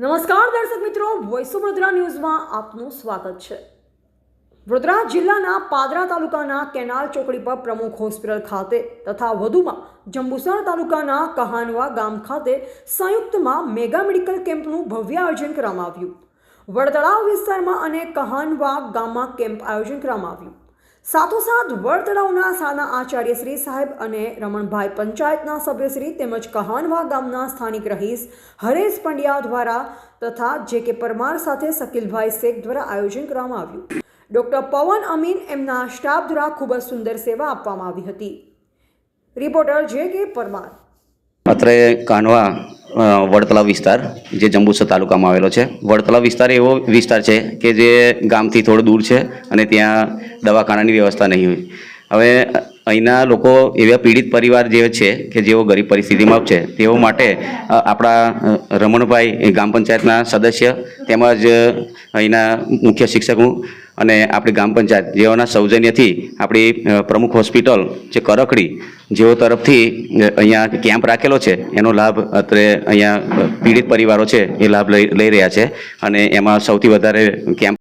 નમસ્કાર દર્શક મિત્રો, વોઇસ ઓફ વડોદરા ન્યૂઝમાં આપનું સ્વાગત છે। વડોદરા જિલ્લાના પાદરા તાલુકાના કેનાલ ચોકડી પર પ્રમુખ હોસ્પિટલ ખાતે તથા વધુમાં જંબુસર તાલુકાના કહાનવા ગામ ખાતે સંયુક્તમાં મેગા મેડિકલ કેમ્પનું ભવ્ય આયોજન કરવામાં આવ્યું। વડતળાવ વિસ્તારમાં અને કહાનવા ગામમાં કેમ્પ આયોજન કરવામાં આવ્યું। સાથોસાથ વડતળાવના શાળાના આચાર્ય શ્રી સાહેબ અને રમણભાઈ પંચાયતના સભ્યશ્રી તેમજ કહાનવા ગામના સ્થાનિક રહીશ હરેશ પંડ્યા દ્વારા તથા જે.કે. પરમાર સાથે શકીલભાઈ શેખ દ્વારા આયોજન કરવામાં આવ્યું। ડૉક્ટર પવન અમીન એમના સ્ટાફ દ્વારા ખૂબ જ સુંદર સેવા આપવામાં આવી હતી। રિપોર્ટર જે.કે. પરમાર। અત્રે કાનવા વડતળાવ વિસ્તાર જે જંબુસર તાલુકામાં આવેલો છે। વડતળાવ વિસ્તાર એવો વિસ્તાર છે કે જે ગામથી થોડો દૂર છે અને ત્યાં દવાખાનાની વ્યવસ્થા નહીં હોય। હવે અહીંના લોકો એવા પીડિત પરિવાર જે છે કે જેઓ ગરીબ પરિસ્થિતિમાં છે તેઓ માટે આપણા રમણભાઈ ગામ પંચાયતના સદસ્ય તેમજ અહીંના મુખ્ય શિક્ષકો અને આપણી ગ્રામ પંચાયત જેઓના સૌજન્યથી આપણી પ્રમુખ હોસ્પિટલ જે કરકડી જેઓ તરફથી અહીંયા કેમ્પ રાખેલો છે એનો લાભ અત્રે અહીંયા પીડિત પરિવારો છે એ લાભ લઈ રહ્યા છે અને એમાં સૌથી વધારે કેમ્પ